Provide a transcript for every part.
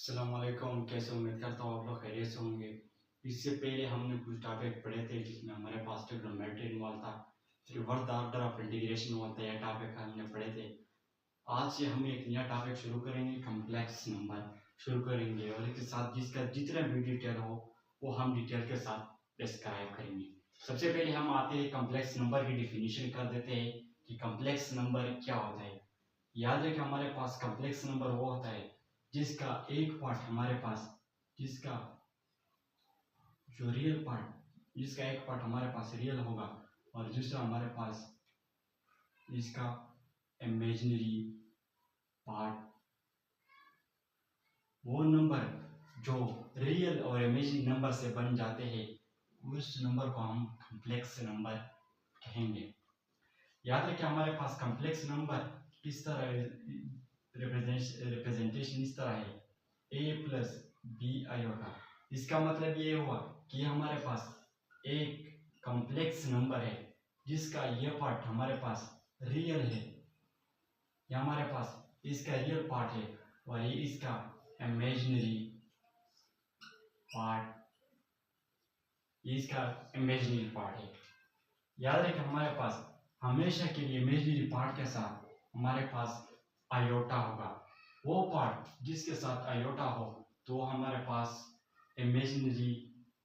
अस्सलामुअलैकुम। कैसे उम्मीद करता हूँ आप लोग खैरियत से होंगे। इससे पहले हमने कुछ टॉपिक पढ़े थे जिसमें हमारे पास ट्रिग्नोमेट्री इन्वॉल्व था, reverse order of integration involve था। यह टॉपिक हमने पढ़े थे। आज से हम एक नया टॉपिक शुरू करेंगे, कम्प्लेक्स नंबर शुरू करेंगे और इसके साथ जिसका जितना भी डिटेल हो वो हम डिटेल के साथ डिस्क्राइब करेंगे। सबसे पहले हम आते हैं कम्प्लेक्स नंबर की डिफिनीशन कर देते हैं कि कम्प्लेक्स नंबर क्या होता है। याद रखें हमारे पास कम्प्लेक्स नंबर वो होता है जिसका एक पार्ट हमारे पास जिसका जो रियल पार्ट जिसका एक पार्ट हमारे पास रियल होगा और दूसरा हमारे पास इसका इमेजिनरी पार्ट। वो नंबर जो रियल और इमेजिनरी नंबर से बन जाते हैं उस नंबर को हम कम्प्लेक्स नंबर कहेंगे। याद रखें हमारे पास कम्प्लेक्स नंबर किस तरह रिप्रेजेंटेशन इस तरह है, a प्लस बी आयोटा। इसका मतलब ये हुआ कि हमारे पास एक कम्प्लेक्स नंबर है जिसका ये पार्ट हमारे पास रियल है, या हमारे पास इसका रियल पार्ट है और ये इसका इमेजिनरी पार्ट, इसका इमेजिनरी पार्ट है। याद रखें हमारे पास हमेशा के लिए इमेजिनरी पार्ट के साथ हमारे पास आयोटा होगा। वो पार्ट जिसके साथ आयोटा हो तो हमारे पास इमेजिनरी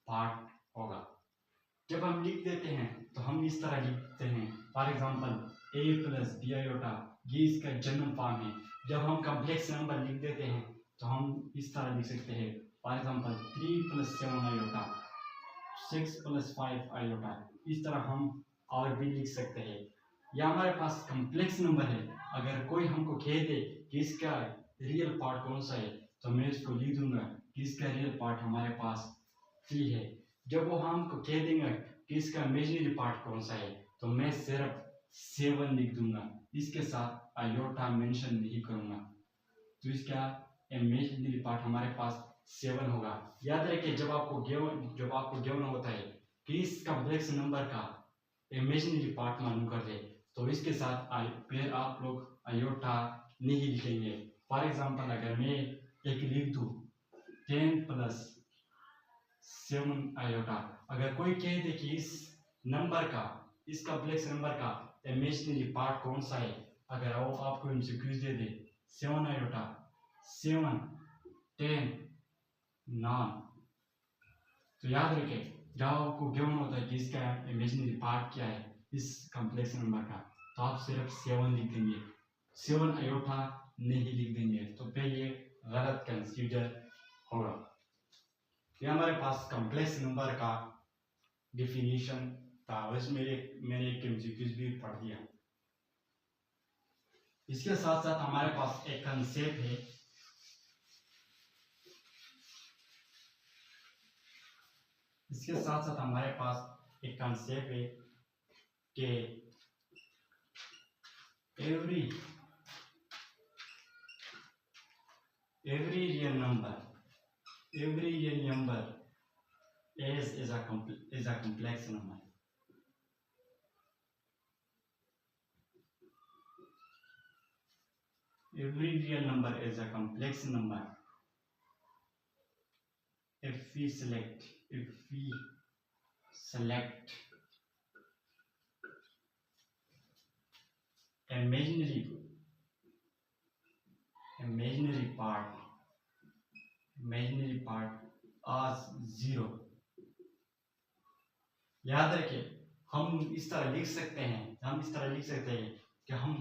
पार्ट होगा। जब हम लिख देते हैं तो हम इस तरह लिखते हैं, for example a plus B iota, ये इसका जनरल फॉर्म है। जब हम कम्प्लेक्स नंबर लिख देते हैं तो हम इस तरह लिख सकते हैं, for example 3 plus 7 iota, 6 plus 5 iota. इस तरह हम और भी लिख सकते हैं। या हमारे पास कम्प्लेक्स नंबर है, अगर कोई हमको कह दे कि इसका रियल पार्ट कौन सा है तो मैं इसको लिख दूंगा कि इसका रियल पार्ट हमारे पास 3 है। जब वो हमको कह देंगे कि इसका इमेजिनरी पार्ट कौन सा है तो मैं सिर्फ 7 लिख दूंगा, इसके साथ आयोटा मेंशन नहीं करूंगा। तो इसका इमेजिनरी पार्ट हमारे पास 7 होगा। याद रखिए जब आपको गिवन होता है कि इस कम्प्लेक्स नंबर का इमेजिनरी पार्ट मालूम कर दे तो इसके साथ फिर आप लोग आयोटा नहीं लिखेंगे। फॉर एग्जांपल अगर मैं एक लिख दूं 10 प्लस 7 आयोटा, अगर कोई कह दे कि इस नंबर का, इस कम्प्लेक्स नंबर का इमेजिनरी पार्ट कौन सा है, अगर वो आपको एमसीक्यूज दे दे 7 आयोटा, 7, 10, 9, तो याद रखें जब आपको गिवन होता है कि इसका इमेजिनरी पार्ट क्या है इस कम्प्लेक्स नंबर का तो आप सिर्फ 7 लिख देंगे, 7 आयोटा नहीं लिख देंगे, तो फिर ये गलत कंसीडर होगा। ये हमारे पास कम्प्लेक्स नंबर का डिफिनीशन था, उसमें मैंने एक एमसीक्यूज भी पढ़ दिया। इसके साथ साथ हमारे पास एक कंसेप्ट है, इसके साथ साथ हमारे पास एक कंसेप्ट है कि every real number is a complex number. Every real number is a complex number if we select imaginary part as 0। याद रखिए हम इस तरह लिख सकते हैं कि हम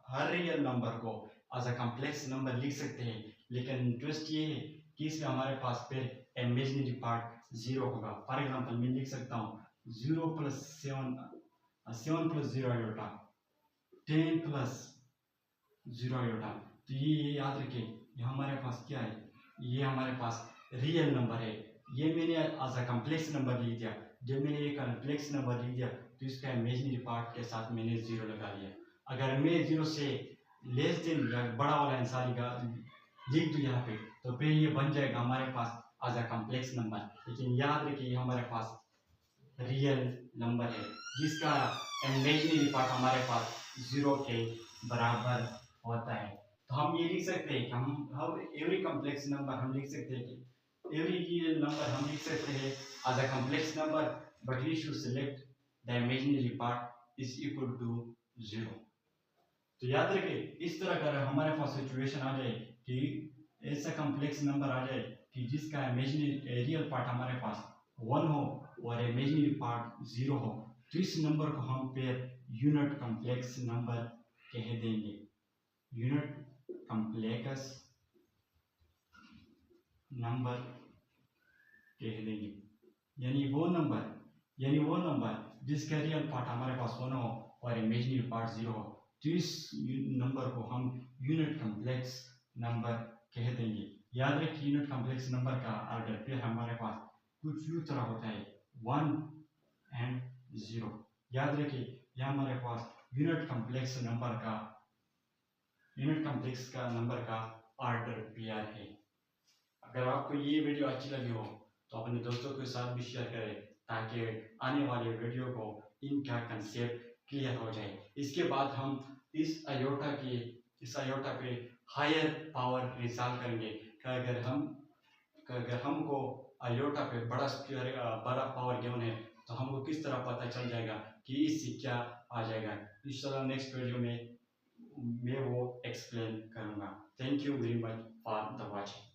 हर रियल नंबर को एज अ कम्प्लेक्स नंबर लिख सकते हैं, लेकिन ट्विस्ट ये है कि इसमें हमारे पास फिर इमेजिनरी पार्ट 0 होगा। फॉर एग्जांपल मैं लिख सकता हूँ 0 plus 7 plus 0 iota, 10 plus 0 iota. तो ये याद रखिए ये हमारे पास क्या है, ये हमारे पास रियल नंबर है। ये मैंने एज अ कम्प्लेक्स नंबर लिख दिया। जब मैंने ये कम्प्लेक्स नंबर लिख दिया तो इसका इमेजिनरी पार्ट के साथ मैंने 0 लगा लिया। अगर मैं 0 से लेस देन या बड़ा वाला आंसर लिख दूँ यहाँ पे तो फिर ये बन जाएगा हमारे पास एज अ कम्प्लेक्स नंबर। लेकिन याद रखिए ये हमारे पास रियल नंबर है जिसका इमेजिनरी पार्ट हमारे पास 0 के बराबर होता है। तो हम ये लिख सकते हैं कि हम एवरी कॉम्प्लेक्स नंबर हम लिख सकते हैं कि एवरी रियल नंबर हम लिख सकते हैं as a complex number, but we should select the imaginary part is equal to 0। तो याद रखिए, इस तरह अगर हमारे पास सिचुएशन आ जाए कि ऐसा कॉम्प्लेक्स नंबर आ जाए कि जिसका इमेजिनरी रियल पार्ट हमारे पास 1 हो और इमेजिनरी पार्ट 0 हो, तो इस नंबर को हम फिर यूनिट कॉम्प्लेक्स नंबर कह देंगे। यूनिट कॉम्प्लेक्स नंबर कह देंगे, यानी वो नंबर जिसका रियल पार्ट हमारे पास 1 हो और इमेजिनरी पार्ट 0 हो, तो इस नंबर को हम यूनिट कॉम्प्लेक्स नंबर कह देंगे। याद रखिए, यूनिट कॉम्प्लेक्स नंबर का ऑर्डर फिर हमारे पास कुछ यूं तरह होता है 1 एंड 0। याद रखिए, यह हमारे पास यूनिट कॉम्प्लेक्स नंबर का ऑर्डर पेयर है। अगर आपको ये वीडियो अच्छी लगी हो तो अपने दोस्तों के साथ भी शेयर करें, ताकि आने वाले वीडियो को इनका कंसेप्ट क्लियर हो जाए। इसके बाद हम इस आयोटा पे हायर पावर रिजॉल्व करेंगे कि अगर हमको आयोटा पे बड़ा पावर गिवन है तो हमको किस तरह पता चल जाएगा कि इससे क्या आ जाएगा। इंशाल्लाह नेक्स्ट वीडियो में मैं वो एक्सप्लेन करूँगा। Thank you very much for the watching.